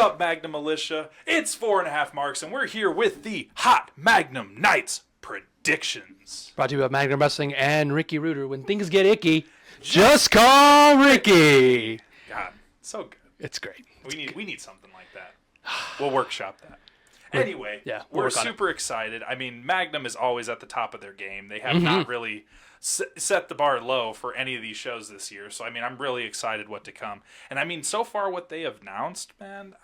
up, Magnum Militia? It's 4.5 Marks, and we're here with the Hot Magnum Nights predictions. Brought to you by Magnum Wrestling and Ricky Reuter. When things get icky, just call Ricky. God, so good. It's great. We need something like that. We'll workshop that. Anyway, we're super excited. I mean, Magnum is always at the top of their game. They have not really set the bar low for any of these shows this year. So, I mean, I'm really excited what to come. And, I mean, so far what they have announced, man,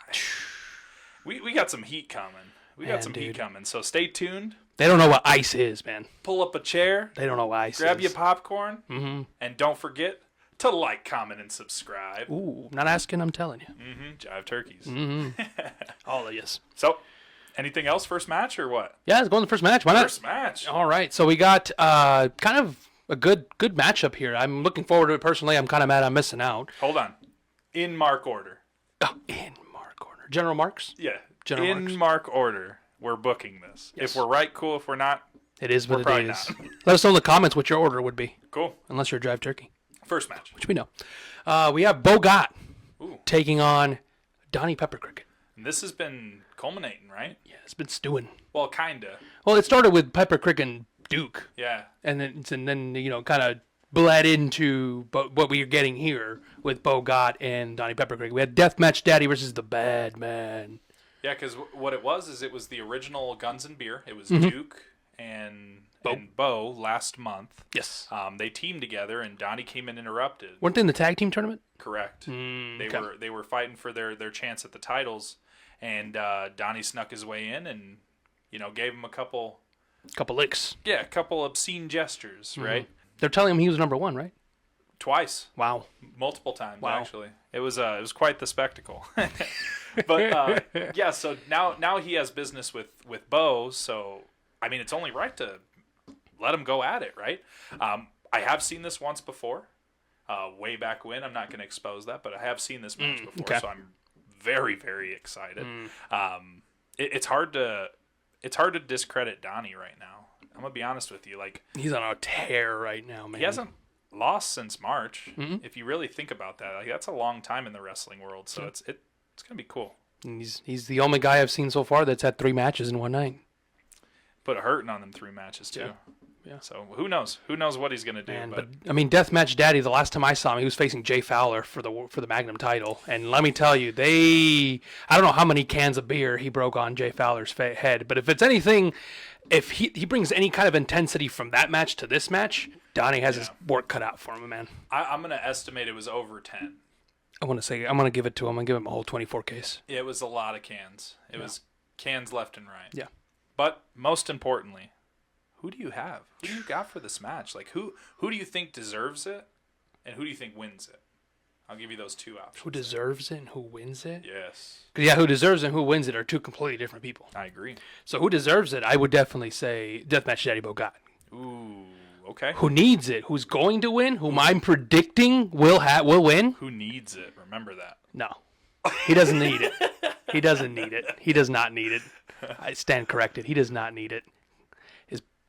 we got some heat coming. We got some heat coming. So stay tuned. They don't know what ice is, man. Pull up a chair. They don't know what ice grab is. your popcorn. And don't forget to like, comment, and subscribe. Ooh, I'm not asking, I'm telling you. Jive turkeys. All of yes. So, anything else? First match or what? Yeah, let's go on the first match. Why not? First match. All right. So we got kind of a good matchup here. I'm looking forward to it personally. I'm kind of mad I'm missing out. Hold on. In mark order. Oh, in mark order. General Marks? Yeah. General Marks. Mark order. We're booking this. Yes. If we're right, cool. If we're not, it is what we're it is. not. Let us know in the comments what your order would be. Cool. Unless you're a Jive Turkey. First match. Which we know. We have Bogat taking on Donnie Peppercricket. And this has been culminating, right? Yeah, it's been stewing. Well, kinda. Well, it started with Peppercricket and Duke. Yeah. And then you know, kind of bled into what we are getting here with Bogat and Donnie Peppercricket. We had Deathmatch Daddy versus the Bad Man. Yeah, because what it was the original Guns and Beer. It was Duke and Bo last month. Yes. They teamed together, and Donnie came in and interrupted. Weren't they in the tag team tournament? Correct. They were fighting for their chance at the titles, and Donnie snuck his way in and gave him a couple licks. Yeah, a couple obscene gestures, right? They're telling him he was number one, right? Twice. Wow. Multiple times, actually. It was quite the spectacle. But yeah, so now he has business with Bo, so I mean it's only right to let him go at it, right? I have seen this once before, way back when. I'm not going to expose that, but I have seen this match before, so I'm very, very excited. It's hard to discredit Donnie right now. I'm gonna be honest with you, like he's on a tear right now, man. He hasn't lost since March. If you really think about that, like that's a long time in the wrestling world. So it's gonna be cool. And he's the only guy I've seen so far that's had 3 matches in one night. Put a hurting on them 3 matches too. Yeah. So who knows? Who knows what he's gonna do? But I mean, Deathmatch Daddy. The last time I saw him, he was facing Jay Fowler for the Magnum title. And let me tell you, I don't know how many cans of beer he broke on Jay Fowler's head. But if it's anything, if he brings any kind of intensity from that match to this match, Donnie has his work cut out for him, man. I'm gonna estimate it was over 10. I'm gonna give it to him. I'm gonna give him a whole 24 case. It was a lot of cans. It was cans left and right. Yeah. But most importantly, who do you have? Who do you got for this match? Like who do you think deserves it, and who do you think wins it? I'll give you those 2 options. Who deserves it and who wins it? Yes. Yeah, who deserves it and who wins it are 2 completely different people. I agree. So who deserves it? I would definitely say Deathmatch Daddy Bogat. Ooh, okay. Who needs it? Who's going to win? Whom I'm predicting will win? Who needs it? Remember that. No. He doesn't need it. He doesn't need it. He does not need it. I stand corrected. He does not need it.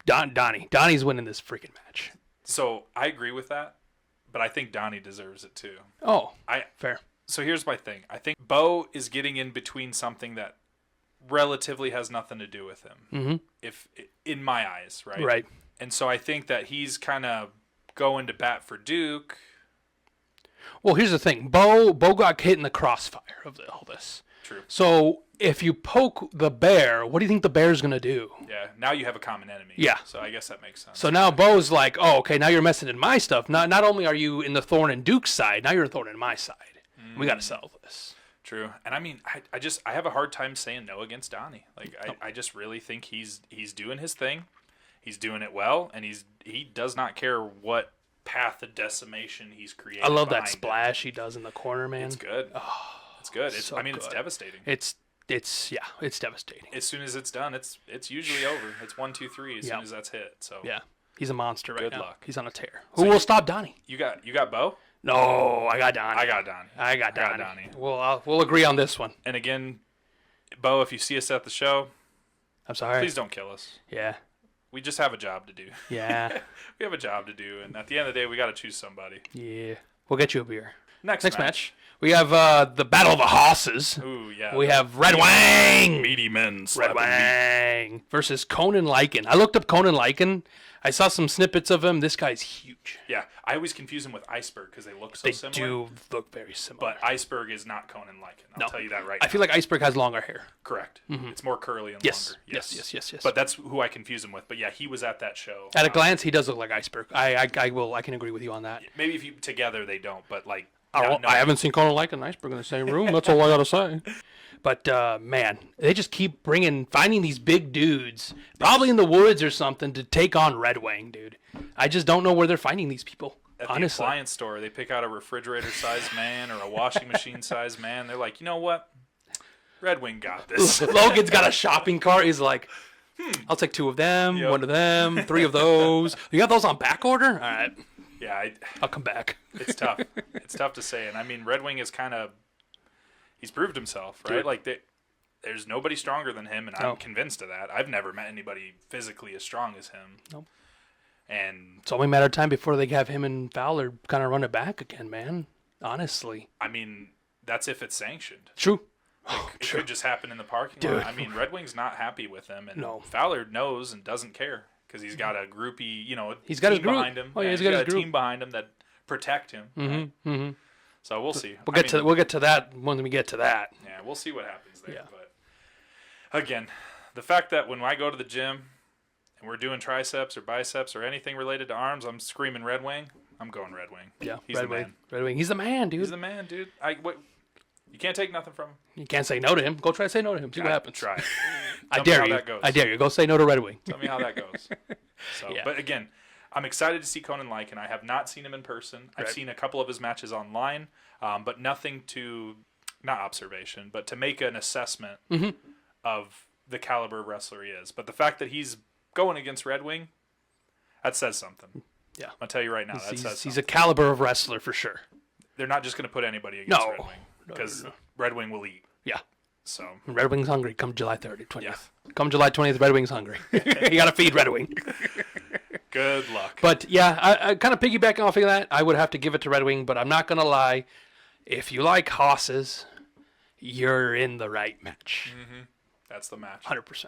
Donnie. Donnie's winning this freaking match. So I agree with that, but I think Donnie deserves it too. Oh, fair. So here's my thing. I think Bo is getting in between something that relatively has nothing to do with him. If in my eyes, right? Right. And so I think that he's kind of going to bat for Duke. Well, here's the thing. Bo got hit in the crossfire of all this. True. So if you poke the bear, what do you think the bear's going to do? Yeah, now you have a common enemy. Yeah. So I guess that makes sense. So now Bo's like, oh, okay, now you're messing in my stuff. Not only are you in the thorn in Duke's side, now you're a thorn in my side. We got to settle this. True. And I mean, I have a hard time saying no against Donnie. Like, I just really think he's doing his thing. He's doing it well, and he does not care what path of decimation he's created. I love that splash he does in the corner, man. It's good. Oh, it's good. So it's devastating. It's devastating. As soon as it's done, it's usually over. It's 1, 2, 3 as soon as that's hit. So yeah, he's a monster right now. Good luck. He's on a tear. Who will stop Donnie? You got Bo? No, I got Donnie. I got Donnie. We'll agree on this one. And again, Bo, if you see us at the show, I'm sorry. Please don't kill us. Yeah. We just have a job to do. Yeah. We have a job to do, and at the end of the day, we got to choose somebody. Yeah. We'll get you a beer. Next match. We have the Battle of the Hosses. Ooh, yeah. We have Red Wang. Meaty men. Red Wang versus Conan Lycan. I looked up Conan Lycan. I saw some snippets of him. This guy's huge. Yeah, I always confuse him with Iceberg because they look so similar. They do look very similar. But Iceberg is not Conan Lycan. I'll tell you that right now. I feel like Iceberg has longer hair. Correct. Mm-hmm. It's more curly and longer. Yes. But that's who I confuse him with. But yeah, he was at that show. At a glance, he does look like Iceberg. I can agree with you on that. Maybe if you together they don't, but like. I haven't seen Conan Lycan and Iceberg in the same room. That's all I gotta say. But man, they just keep finding these big dudes, probably in the woods or something, to take on Red Wang, dude. I just don't know where they're finding these people. At honestly. The appliance store, they pick out a refrigerator-sized man or a washing machine-sized man. They're like, you know what? Red Wing got this. Logan's got a shopping cart. He's like, I'll take 2 of them, 1 of them, 3 of those. You got those on back order? All right. Yeah, I'll come back. It's tough. It's tough to say. And I mean, Red Wing is he's proved himself, right? Dude. Like, there's nobody stronger than him, and I'm convinced of that. I've never met anybody physically as strong as him. Nope. And it's only a matter of time before they have him and Fowler kind of run it back again, man. Honestly. I mean, that's if it's sanctioned. True. It could just happen in the parking lot. I mean, Red Wing's not happy with him, and Fowler knows and doesn't care. Because he's got a groupie, he's got his group behind him. Oh yeah, he's got a his group. team behind him that protect him. Mm-hmm. Right? So we'll see. We'll get to that when we get to that. Yeah, we'll see what happens there. Yeah. But again, the fact that when I go to the gym and we're doing triceps or biceps or anything related to arms, I'm screaming Red Wing. I'm going Red Wing. Yeah, he's the man. Red Wing. He's the man, dude. He's the man, dude. You can't take nothing from him. You can't say no to him. Go try to say no to him. See what happens. Try it. I dare you. I dare you. Go say no to Red Wing. Tell me how that goes. So, yeah. But again, I'm excited to see Conan Lycan. I have not seen him in person. I've seen a couple of his matches online, but nothing not observation, but to make an assessment of the caliber of wrestler he is. But the fact that he's going against Red Wing, that says something. Yeah. I'll tell you right now, that says something. He's a caliber of wrestler for sure. They're not just going to put anybody against Red Wing. Because Red Wing will eat. Yeah. So Red Wing's hungry. Come July 30th, 20th. Yeah. Come July 20th, Red Wing's hungry. You got to feed Red Wing. Good luck. But yeah, I kind of piggybacking off of that, I would have to give it to Red Wing. But I'm not gonna lie, if you like hosses, you're in the right match. Mm-hmm. That's the match. 100%.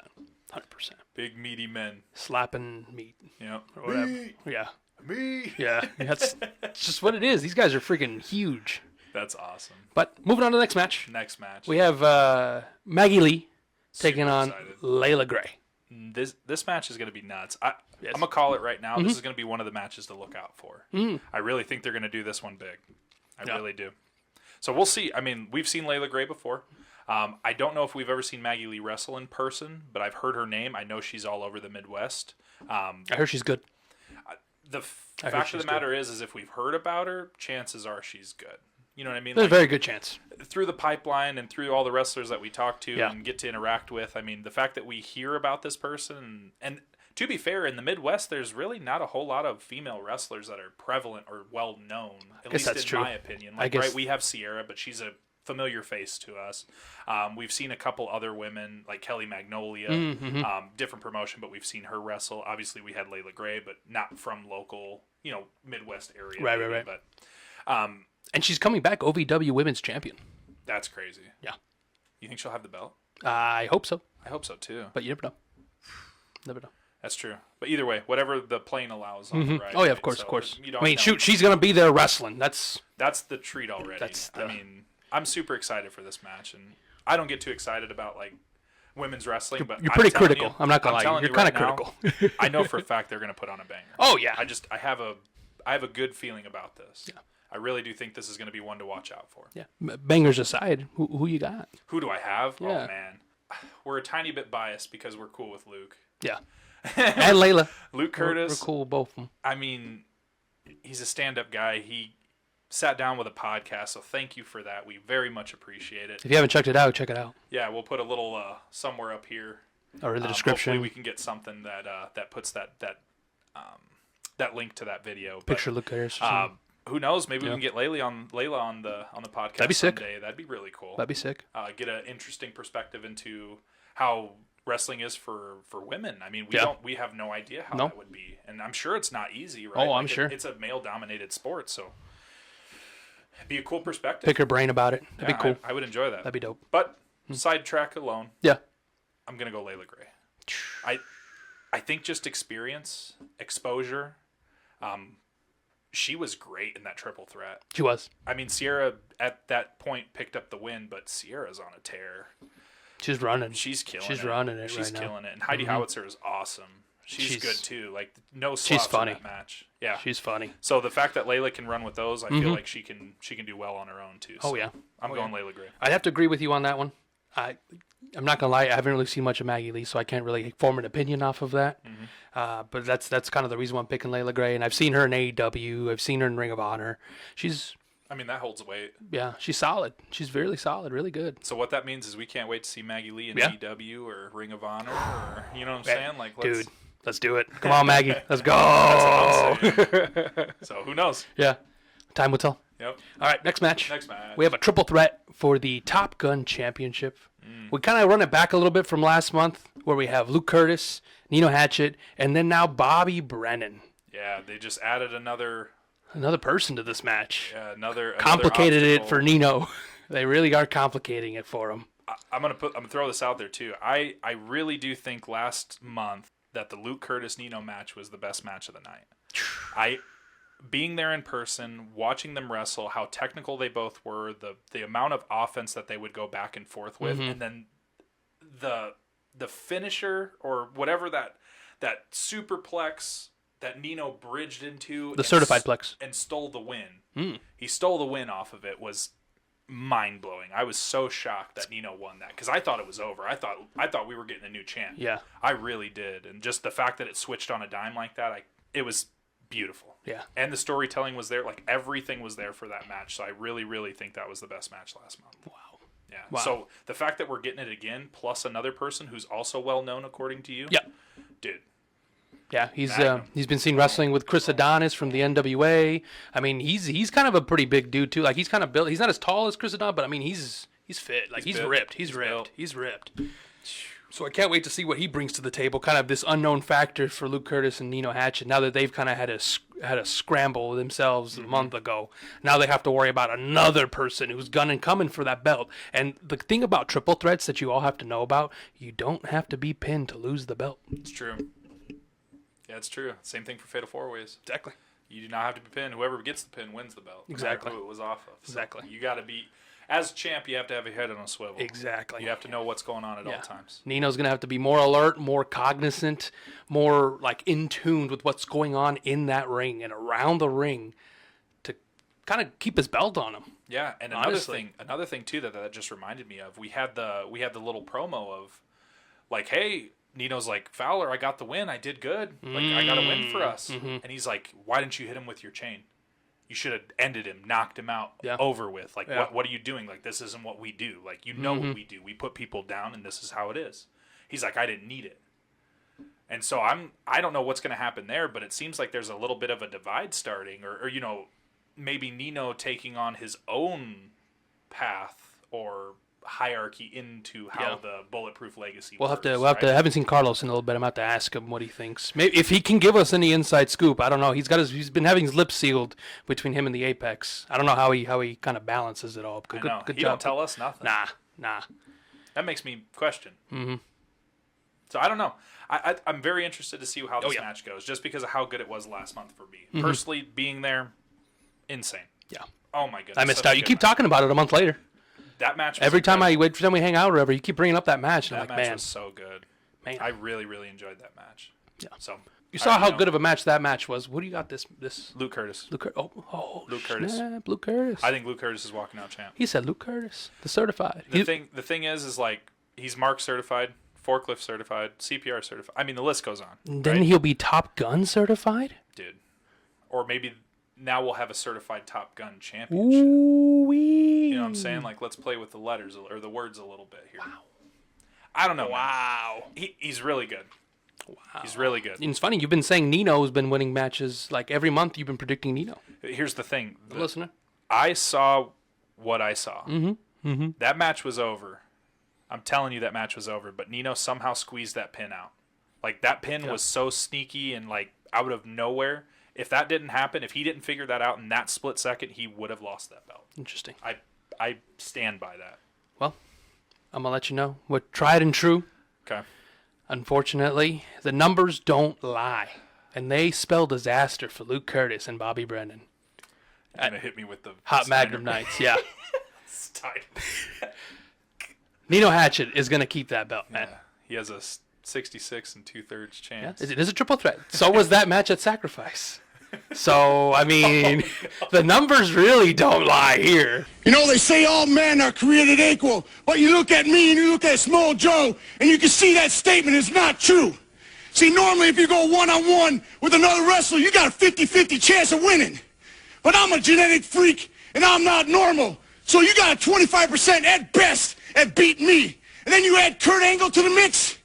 100%. Big meaty men slapping meat. Yeah. Or whatever. Me. Yeah. Me. Yeah. That's just what it is. These guys are freaking huge. That's awesome. But moving on to the next match. We have Maggie Lee taking on Layla Gray. This match is going to be nuts. I'm going to call it right now. This is going to be one of the matches to look out for. I really think they're going to do this one big. I really do. So we'll see. I mean, we've seen Layla Gray before. I don't know if we've ever seen Maggie Lee wrestle in person, but I've heard her name. I know she's all over the Midwest. I heard she's good. The fact of the matter is if we've heard about her, chances are she's good. You know what I mean? There's a very good chance. Through the pipeline and through all the wrestlers that we talk to and get to interact with, I mean, the fact that we hear about this person, and to be fair, in the Midwest, there's really not a whole lot of female wrestlers that are prevalent or well-known, at least in my opinion. Like, right, we have Sierra, but she's a familiar face to us. We've seen a couple other women, like Kelly Magnolia, different promotion, but we've seen her wrestle. Obviously, we had Layla Gray, but not from local, Midwest area. Right. But, and she's coming back OVW Women's Champion. That's crazy. Yeah. You think she'll have the belt? I hope so. I hope so, too. But you never know. Never know. That's true. But either way, whatever the plane allows on the ride. Oh, yeah, of course, of course. I mean, shoot, she's going to be there wrestling. That's the treat already. I mean, I'm super excited for this match. And I don't get too excited about, women's wrestling. But you're pretty critical. I'm not going to lie. You're kind of critical. I know for a fact they're going to put on a banger. Oh, yeah. I have a good feeling about this. Yeah. I really do think this is going to be one to watch out for. Yeah. Bangers aside, who you got? Who do I have? Yeah. Oh, man. We're a tiny bit biased because we're cool with Luke. Yeah. And Layla. Luke Curtis. We're cool with both of them. I mean, he's a stand-up guy. He sat down with a podcast, so thank you for that. We very much appreciate it. If you haven't checked it out, check it out. Yeah, we'll put a little somewhere up here. Or in the description. Hopefully we can get something that puts that link to that video. Picture Luke Curtis. Who knows? Maybe we can get Layla on the podcast. That'd be sick. Someday. That'd be really cool. That'd be sick. Get an interesting perspective into how wrestling is for women. I mean, we have no idea how that would be, and I'm sure it's not easy, right? Oh, I'm sure it's a male dominated sport, so be a cool perspective. Pick her brain about it. That'd be cool. I would enjoy that. That'd be dope. But sidetrack alone. Yeah. I'm gonna go Layla Gray. I think just experience, exposure. She was great in that triple threat. She was. I mean, Sierra at that point picked up the win, but Sierra's on a tear. She's running. She's killing it. She's running it She's right now. killing it. And Heidi Howitzer is awesome. She's good too. Like no slops in that match. Yeah. She's funny. So the fact that Layla can run with those, I feel like she can do well on her own too. So Oh yeah. I'm going Layla Gray. I'd have to agree with you on that one. I'm not gonna lie, I haven't really seen much of Maggie Lee, so I can't really form an opinion off of that. But that's kind of the reason why I'm picking Layla Gray. And I've seen her in AEW. I've seen her in Ring of Honor. I mean, that holds weight. Yeah, she's solid. She's really solid, really good. So what that means is we can't wait to see Maggie Lee in AEW or Ring of Honor, or you know what I'm saying? Like, dude, let's do it. Come on, Maggie, let's go. That's what I'm saying. So who knows? Yeah, time will tell. Yep. All right, next match. Next match. We have a triple threat for the Top Gun Championship. We kind of run it back a little bit from last month, where we have Luke Curtis, Nino Hatchett, and then now Bobby Brennan. Yeah, they just added another person to this match. Yeah, another complicated obstacle. it for Nino. They really are complicating it for him. I'm gonna throw this out there too. I really do think last month that the Luke Curtis Nino match was the best match of the night. Being there in person, watching them wrestle, how technical they both were, the amount of offense that they would go back and forth with, and then the finisher or whatever that superplex that Nino bridged into the certified plex and stole the win. He stole the win off of it. Was mind blowing. I was so shocked that Nino won that because I thought it was over. I thought we were getting a new champ. Yeah, I really did, and just the fact that it switched on a dime like that, it was beautiful. Yeah, and the storytelling was there. Like everything was there for that match. So I really, really think that was the best match last month. Wow. Yeah. Wow. So the fact that we're getting it again, plus another person who's also well known according to you. Yep. Dude. Yeah, he's been seen wrestling with Chris Adonis from the NWA. I mean, he's kind of a pretty big dude too. Like he's kind of built. He's not as tall as Chris Adonis, but I mean he's fit. Like he's ripped. He's ripped. So I can't wait to see what he brings to the table. Kind of this unknown factor for Luke Curtis and Nino Hatchett. Now that they've kind of had a scramble themselves a month ago, now they have to worry about another person who's gunning coming for that belt. And the thing about triple threats that you all have to know about, you don't have to be pinned to lose the belt. It's true. Yeah, it's true. Same thing for Fatal 4-Ways. Exactly. You do not have to be pinned. Whoever gets the pin wins the belt. Exactly. No matter who it was off of. So exactly. You got to be, as champ, you have to have your head on a swivel. Exactly. You have to know what's going on at all times. Nino's going to have to be more alert, more cognizant, more like in tune with what's going on in that ring and around the ring to kind of keep his belt on him. Yeah, and another thing too that just reminded me of. We had the little promo of like, hey, Nino's like, Fowler, I got the win. I did good. Like, I got a win for us. And he's like, why didn't you hit him with your chain? You should have ended him, knocked him out, over with. Like, what are you doing? Like, this isn't what we do. Like, you know what we do. We put people down, and this is how it is. He's like, I didn't need it. And so I don't know what's going to happen there, but it seems like there's a little bit of a divide starting, or you know, maybe Nino taking on his own path or hierarchy into how the Bulletproof Legacy works. We'll have to. I haven't seen Carlos in a little bit. I'm about to ask him what he thinks. Maybe if he can give us any inside scoop. I don't know. He's been having his lips sealed between him and the Apex. I don't know how he kind of balances it all. Good he job. Don't tell us nothing. Nah. That makes me question. So I don't know. I'm very interested to see how this match goes, just because of how good it was last month for me. Personally, being there, insane. Yeah. Oh my goodness. I missed out. You keep talking about it a month later. That match. Every time we hang out or whatever, you keep bringing up that match. And that I'm like, match man, was so good. Man, I really, really enjoyed that match. Yeah. So you saw how good of a match that match was. What do you got? This Luke Curtis. Luke Curtis. Luke Curtis. I think Luke Curtis is walking out champ. He said Luke Curtis, the certified. The thing is like he's Mark certified, forklift certified, CPR certified. I mean, the list goes on. Then he'll be Top Gun certified, dude. Or maybe now we'll have a certified Top Gun championship. Ooh-wee. You know what I'm saying? Like, let's play with the letters or the words a little bit here. Wow. I don't know. Wow. He's really good. Wow. He's really good. And it's funny, you've been saying Nino's been winning matches. Like, every month you've been predicting Nino. Here's the thing. Listener. I saw what I saw. That match was over. I'm telling you that match was over. But Nino somehow squeezed that pin out. Like, that pin was so sneaky and, like, out of nowhere. if that didn't happen, if he didn't figure that out in that split second, he would have lost that belt. Interesting. I stand by that. Well, I'm going to let you know. What tried and true. Okay. Unfortunately, the numbers don't lie. And they spell disaster for Luke Curtis and Bobby Brennan. You're going to hit me with the Hot Magnum Nights, yeah. Steiner. Nino Hatchet is going to keep that belt, man. Yeah. He has a 66 and 2/3 chance. Yeah, it is a triple threat. So was that match at Sacrifice. So, I mean, the numbers really don't lie here. You know, they say all men are created equal, but you look at me and you look at Small Joe, and you can see that statement is not true. See, normally if you go one-on-one with another wrestler, you got a 50-50 chance of winning. But I'm a genetic freak, and I'm not normal. So you got a 25% at best at beating me. And then you add Kurt Angle to the mix,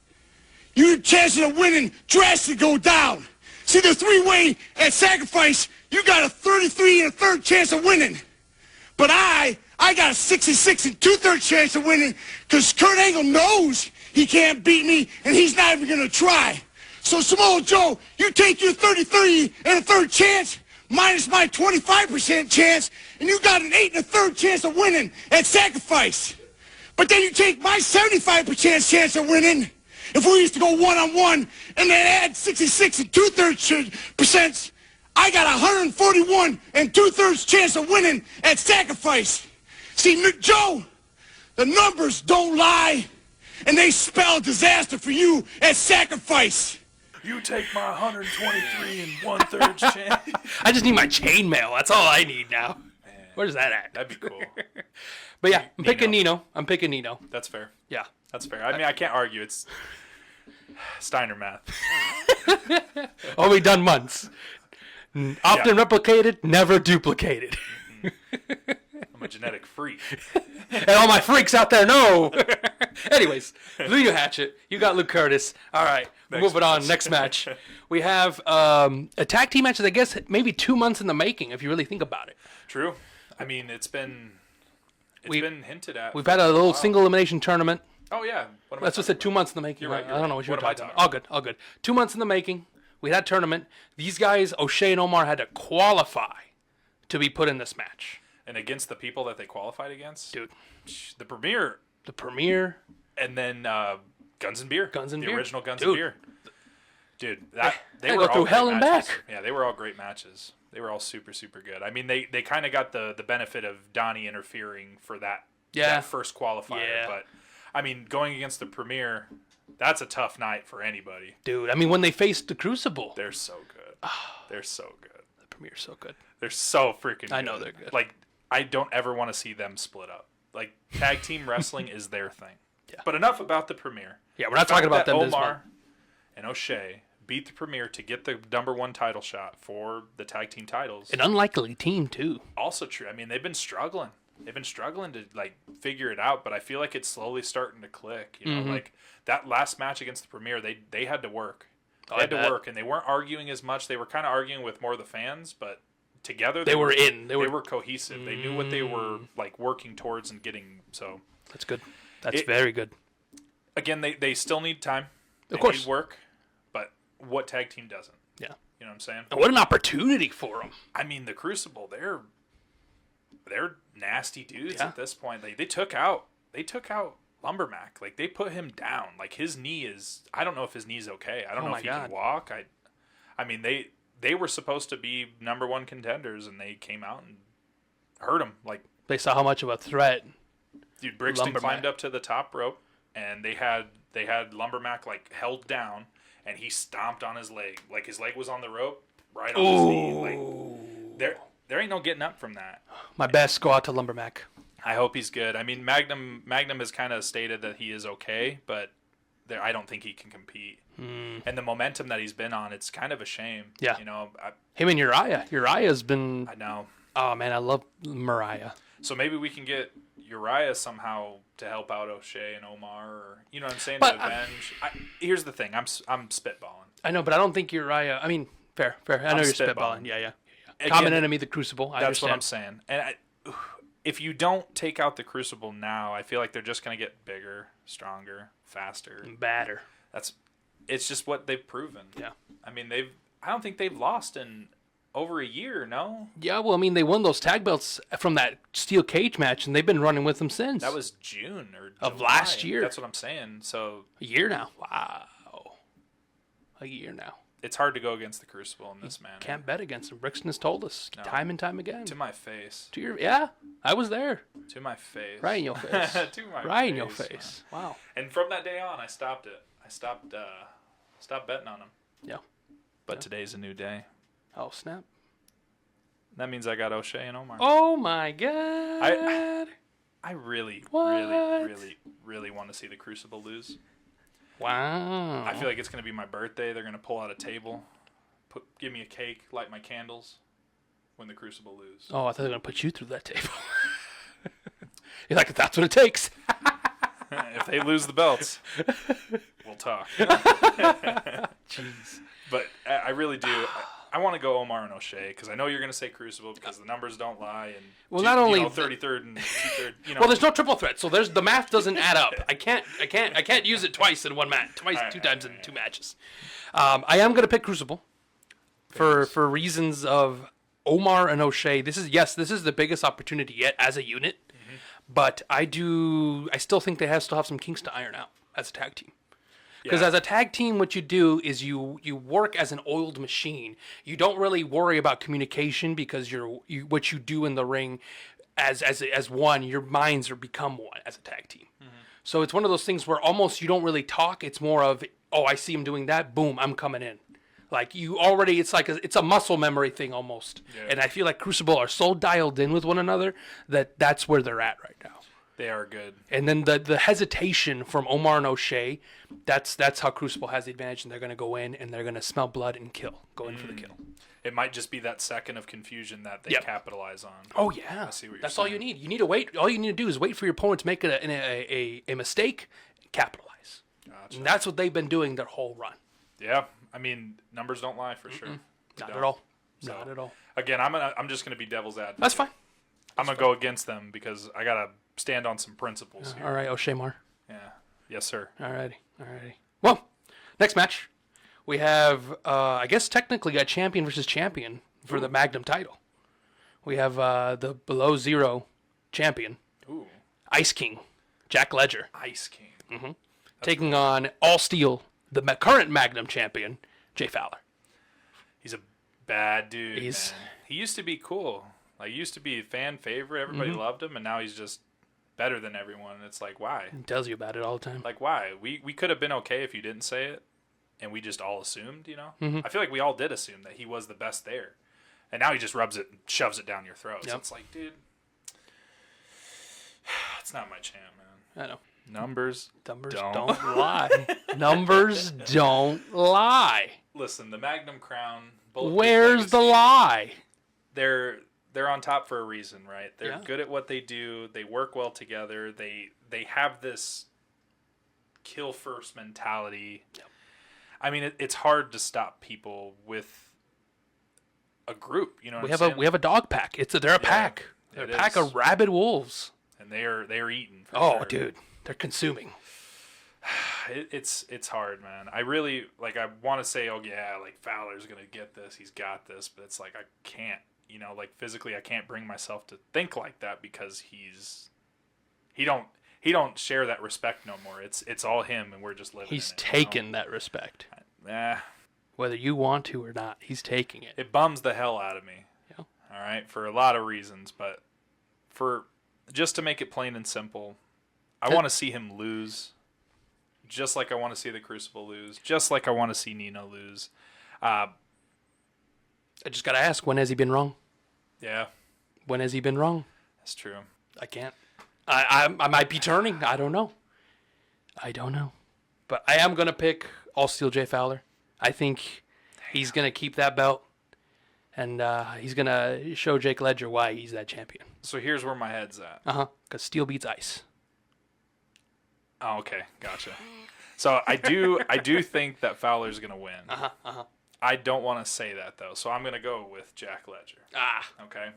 your chances of winning drastically go down. See, the three-way at Sacrifice, you got a 33 1/3 chance of winning. But I got a 66 2/3 chance of winning because Kurt Angle knows he can't beat me, and he's not even going to try. So, Samoa Joe, you take your 33 1/3 chance minus my 25% chance, and you got an 8 1/3 chance of winning at Sacrifice. But then you take my 75% chance of winning. If we used to go one-on-one and then add 66 2/3%, I got 141 2/3 chance of winning at Sacrifice. See, Joe, the numbers don't lie, and they spell disaster for you at Sacrifice. You take my 123 1/3 chance. I just need my chainmail. That's all I need now. Man, where's that at? that'd be cool. But yeah, I'm picking Nino. I'm picking Nino. That's fair. Yeah. That's fair. I mean, I can't argue. It's Steiner math. Only done once. Often replicated, never duplicated. I'm a genetic freak. And all my freaks out there know. Anyways, Nino Hatchet, you got Luke Curtis. All right, moving on. Next match. We have a tag team match that I guess maybe 2 months in the making, if you really think about it. True. I mean, it's been hinted at. We've had a little single elimination tournament. Oh, yeah. That's what I said, 2 months in the making. You're right, I don't know what you were What am I talking about. talking All good. 2 months in the making. We had a tournament. These guys, O'Shea and Omar, had to qualify to be put in this match. And against the people that they qualified against? Dude. The Premier. And then Guns and Beer. The original Guns and Beer. Dude, they were go all through hell great and matches. back. Yeah, they were all great matches. They were all super, super good. I mean, they kind of got the benefit of Donnie interfering for that first qualifier. Yeah. But, I mean, going against the Premier, that's a tough night for anybody. Dude, I mean, when they faced the Crucible. They're so good. They're so good. The Premier's so good. They're so freaking good. I know they're good. Like, I don't ever want to see them split up. Like, tag team wrestling is their thing. Yeah. But enough about the Premier. Yeah, we're not talking about them this month. Omar and O'Shea beat the Premier to get the #1 title shot for the tag team titles. An unlikely team, too. Also true. I mean, they've been struggling. They've been struggling to, like, figure it out, but I feel like it's slowly starting to click. You know, like, that last match against the Premier, they had to work. They had to work, and they weren't arguing as much. They were kind of arguing with more of the fans, but together They were in. They were cohesive. They knew what they were, like, working towards and getting, so. That's good. That's very good. Again, they still need time. They Of course. need work, but what tag team doesn't? Yeah. You know what I'm saying? And what an opportunity for them. I mean, the Crucible, they're nasty dudes Yeah. at this point. They took out Lumbermack. Like, they put him down. Like, his knee is, I don't know if his knee's okay. I don't know if he can walk. I mean, they were supposed to be #1 contenders, and they came out and hurt him. Like, They saw how much of a threat. dude, Brixton Lumbermack climbed up to the top rope, and they had Lumbermack, like, held down, and he stomped on his leg. Like, his leg was on the rope, right on his knee. Like, there ain't no getting up from that. My best go out to Lumbermack. I hope he's good. I mean, Magnum has kind of stated that he is okay, but I don't think he can compete. And the momentum that he's been on, it's kind of a shame. Yeah. You know, Him and Uriah. Uriah's been... I know. Oh, man, I love Mariah. So maybe we can get Uriah somehow to help out O'Shea and Omar, or, you know what I'm saying, But, to avenge. Here's the thing. I'm spitballing. I know, but I don't think Uriah... I mean, fair. I know you're spitballing. Yeah. Again, Common enemy, the Crucible. That's what I'm saying. And if you don't take out the Crucible now, I feel like they're just going to get bigger, stronger, faster. Badder. It's just what they've proven. Yeah. I mean, I don't think they've lost in over a year, no? Yeah, well, I mean, they won those tag belts from that steel cage match, and they've been running with them since. That was June or of July. last year. That's what I'm saying. So a year now. Wow. A year now. it's hard to go against the Crucible in this manner. Can't bet against him. Brixton has told us time and time again. To my face. Yeah, I was there. To my face. Right in your face. To my right face, in your face. Man. Wow. And from that day on, I stopped it. I stopped betting on him. Yeah. But today's a new day. Oh, snap. That means I got O'Shea and Omar. Oh, my God. I really, What? really want to see the Crucible lose. Wow. I feel like it's going to be my birthday. They're going to pull out a table, give me a cake, light my candles when the Crucible lose. Oh, I thought they were going to put you through that table. You're like, that's what it takes. If they lose the belts, we'll talk. Jeez. But I really do. I want to go Omar and O'Shea because I know you're going to say Crucible because the numbers don't lie. And not only 33rd and 2/3. Well, there's no triple threat, so the math doesn't add up. I can't use it twice in one match, two times in two matches. I am going to pick Crucible for reasons of Omar and O'Shea. This is the biggest opportunity yet as a unit, but I still think they still have some kinks to iron out as a tag team. Because as a tag team, what you do is you work as an oiled machine. You don't really worry about communication because what you do in the ring as one, your minds become one as a tag team. So it's one of those things where almost you don't really talk. It's more of, oh, I see him doing that. Boom, I'm coming in. Like it's a muscle memory thing almost. Yeah. And I feel like Crucible are so dialed in with one another that's where they're at right now. They are good. And then the hesitation from Omar and O'Shea, that's how Crucible has the advantage, and they're going to go in and they're going to smell blood and go in for the kill. It might just be that second of confusion that they capitalize on. Oh yeah, I see what you're that's saying. all you need. You need to wait. All you need to do is wait for your opponent to make a mistake, capitalize. Gotcha. And that's what they've been doing their whole run. Yeah, I mean numbers don't lie for sure. Not at all. So, Not at all. Again, I'm just gonna be devil's advocate. That's fine. I'm gonna go against them because I gotta stand on some principles here. All right, O'Shea Mar. Yeah. Yes, sir. Alrighty. Well, next match, we have, I guess technically a champion versus champion for the Magnum title. We have the Below Zero champion, Ice King, Jack Ledger. Ice King. Mm-hmm. Taking on All Steel, the current Magnum champion, Jay Fowler. He's a bad dude. Man. He used to be cool. Like, he used to be a fan favorite. Everybody loved him, and now he's just better than everyone. It's like, why? He tells you about it all the time. Like, why? We could have been okay if you didn't say it, and we just all assumed, I feel like we all did assume that he was the best there. And now he just rubs it and shoves it down your throat. Yep. So it's like, dude, it's not my champ, man. I know. Numbers don't lie. Numbers don't lie. Listen, the Magnum Crown. Where's the lie? They're on top for a reason, right? They're good at what they do. They work well together. They have this kill first mentality. Yep. I mean, it's hard to stop people with a group. You know, we have a dog pack. They're a pack. They're a pack of rabid wolves, and they are eating. Sure. Dude, they're consuming. It's hard, man. I really I want to say, like Fowler's gonna get this. He's got this, but it's like I can't. Physically, I can't bring myself to think like that because he don't share that respect no more. It's all him, and we're just living. He's taken that respect. Whether you want to or not, he's taking it. It bums the hell out of me. Yeah. All right, for a lot of reasons, but just to make it plain and simple, I want to see him lose. Just like I want to see the Crucible lose. Just like I want to see Nino lose. I just gotta ask, when has he been wrong? Yeah. When has he been wrong? That's true. I can't. I might be turning. I don't know. But I am gonna pick All Steel Jay Fowler. I think he's gonna keep that belt, and he's gonna show Jake Ledger why he's that champion. So here's where my head's at. Because steel beats ice. Oh, okay, gotcha. So I do think that Fowler's gonna win. I don't want to say that though, so I'm gonna go with Jack Ledger. Okay.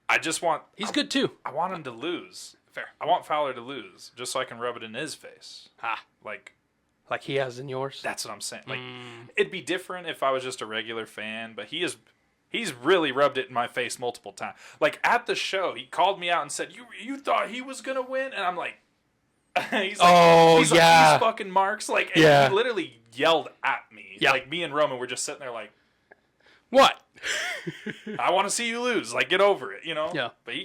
I just want. He's good too. I want him to lose. Fair. I want Fowler to lose, just so I can rub it in his face. Like he has in yours. That's what I'm saying. Like it'd be different if I was just a regular fan, but he is He's really rubbed it in my face multiple times. Like at the show, he called me out and said, "You thought he was gonna win?" And I'm like, he's like, these fucking marks. Like, and he literally yelled at me. Yeah. Like me and Roman were just sitting there like, what? I want to see you lose. Like, get over it, Yeah. But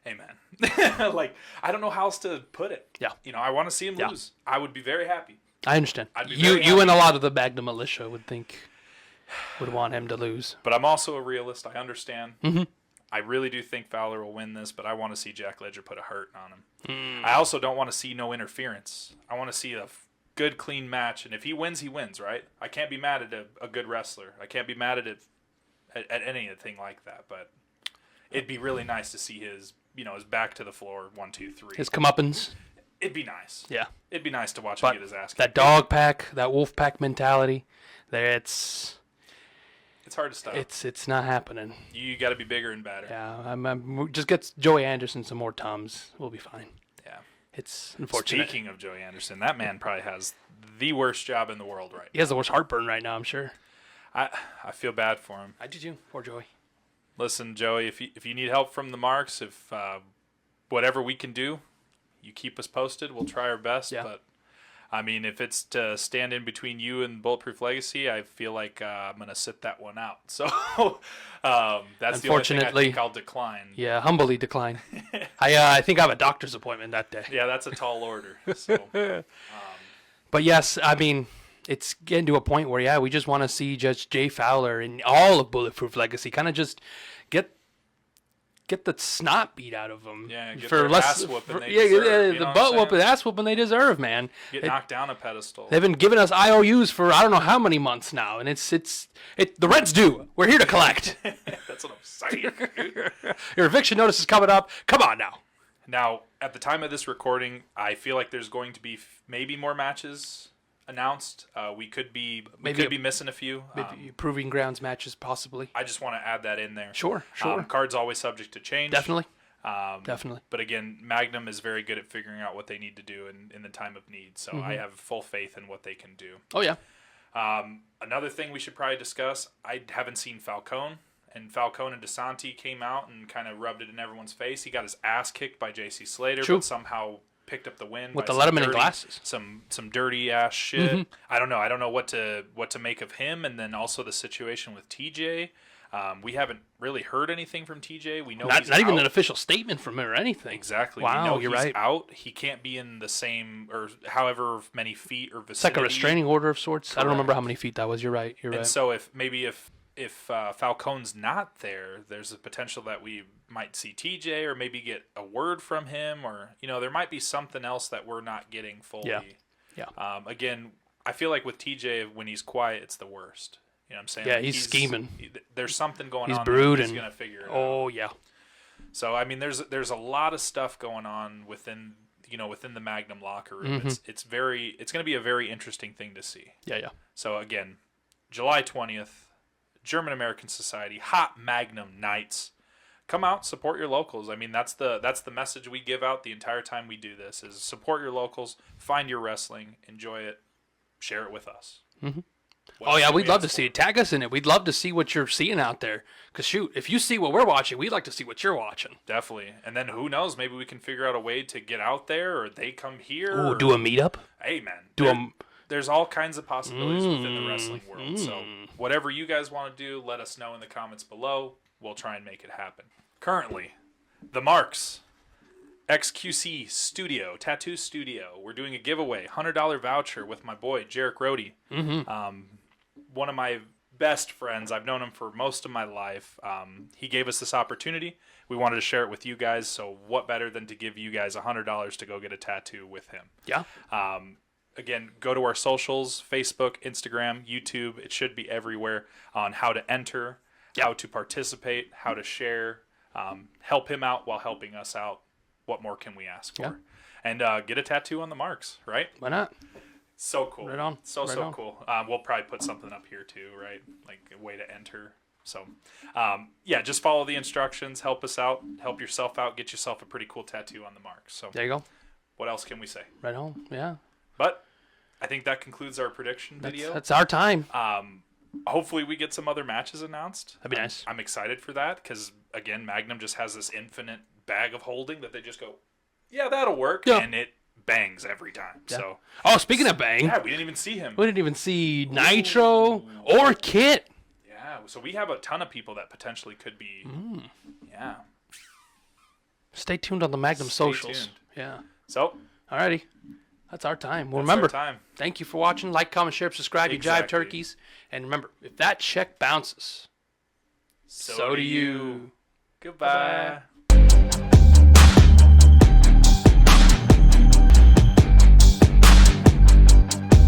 hey, man. Like, I don't know how else to put it. Yeah. I want to see him lose. I would be very happy. I understand. You and a lot of the Magnum militia would want him to lose. But I'm also a realist. I understand. Mm-hmm. I really do think Fowler will win this, but I want to see Jack Ledger put a hurt on him. I also don't want to see no interference. I want to see a good, clean match, and if he wins, right? I can't be mad at a good wrestler. I can't be mad at anything like that, but it'd be really nice to see his back to the floor, 1, 2, 3. His comeuppance. It'd be nice. Yeah. It'd be nice to watch him get his ass kicked. That dog pack, that wolf pack mentality, it's hard to stop. It's not happening. You got to be bigger and badder. Yeah, just get Joey Anderson some more Tums. We'll be fine. Yeah. It's unfortunate. Speaking of Joey Anderson, that man probably has the worst job in the world right now. He has the worst heartburn right now, I'm sure. I feel bad for him. I do too. Poor Joey. Listen, Joey, if you need help from the marks, if whatever we can do, you keep us posted. We'll try our best. Yeah. But I mean, if it's to stand in between you and Bulletproof Legacy, I feel like I'm gonna sit that one out. So that's the only thing I think I'll decline. Yeah, humbly decline. I think I have a doctor's appointment that day. Yeah, that's a tall order. So, but yes, I mean, it's getting to a point where we just want to see Judge Jay Fowler and all of Bulletproof Legacy kind of just get the snot beat out of them. Yeah, get their ass whooping they deserve. The butt whooping, ass whooping they deserve, man. Get knocked down a pedestal. They've been giving us IOUs for I don't know how many months now, and it's the rent's due. We're here to collect. That's what I'm saying, dude. Your eviction notice is coming up. Come on now. Now, at the time of this recording, I feel like there's going to be maybe more matches announced. We could be missing a few. Maybe proving grounds matches, possibly. I just want to add that in there. Sure. Card's always subject to change. Definitely. Definitely. But again, Magnum is very good at figuring out what they need to do in the time of need. So I have full faith in what they can do. Oh, yeah. Another thing we should probably discuss, I haven't seen Falcone. And Falcone and DeSanti came out and kind of rubbed it in everyone's face. He got his ass kicked by J.C. Slater, but somehow picked up the win with the Letterman in glasses. Some dirty ass shit. I don't know what to make of him, and then also the situation with TJ. We haven't really heard anything from TJ. We know he's not even out. an official statement from him or anything. Exactly. Wow, we know you're he's right. out. He can't be in the same or however many feet or vicinity. It's like a restraining order of sorts. Correct. I don't remember how many feet that was. You're right. And so if Falcone's not there, there's a potential that we might see TJ or maybe get a word from him, or there might be something else that we're not getting fully. Yeah. Again, I feel like with TJ, when he's quiet, it's the worst. You know what I'm saying? Yeah, he's scheming. There's something going on. He's brooding. He's gonna figure it out. Oh yeah. So I mean, there's a lot of stuff going on within the Magnum locker room. It's gonna be a very interesting thing to see. Yeah. So again, July 20th. German American Society, Hot Magnum Nights. Come out, support your locals. I mean, that's the message we give out the entire time we do this: is support your locals, find your wrestling, enjoy it, share it with us. Oh yeah, we'd love to see it. Tag us in it. We'd love to see what you're seeing out there. Cause shoot, if you see what we're watching, we'd like to see what you're watching. Definitely. And then who knows? Maybe we can figure out a way to get out there, or they come here. Ooh, do a meetup. Hey man, there's all kinds of possibilities within the wrestling world. So whatever you guys want to do, let us know in the comments below. We'll try and make it happen. Currently, the Marks XQC Studio, Tattoo Studio. We're doing a giveaway, $100 voucher with my boy, Jarek Rohde. One of my best friends. I've known him for most of my life. He gave us this opportunity. We wanted to share it with you guys. So what better than to give you guys $100 to go get a tattoo with him? Yeah. Again, go to our socials, Facebook, Instagram, YouTube. It should be everywhere on how to enter, how to participate, how to share, help him out while helping us out. What more can we ask for? And get a tattoo on the Marks, right? Why not? So cool. Right on. So cool. We'll probably put something up here too, right? Like a way to enter. So, just follow the instructions. Help us out. Help yourself out. Get yourself a pretty cool tattoo on the Marks. So there you go. What else can we say? Right on. Yeah. But I think that concludes our prediction video. That's our time. hopefully we get some other matches announced. That'd be nice. I'm excited for that because, again, Magnum just has this infinite bag of holding that they just go, yeah, that'll work. Yeah. And it bangs every time. Yeah. So, Oh, speaking of bang, yeah, we didn't even see him. we didn't even see Nitro or Kit. Yeah, so we have a ton of people that potentially could be. Yeah. Stay tuned on the Magnum Stay socials. tuned. Yeah. So, Alrighty. That's our time. Well, that's remember, our time. thank you for watching. Like, comment, share, subscribe. You jive Exactly. turkeys. And remember, if that check bounces, So do you. Goodbye. Bye-bye.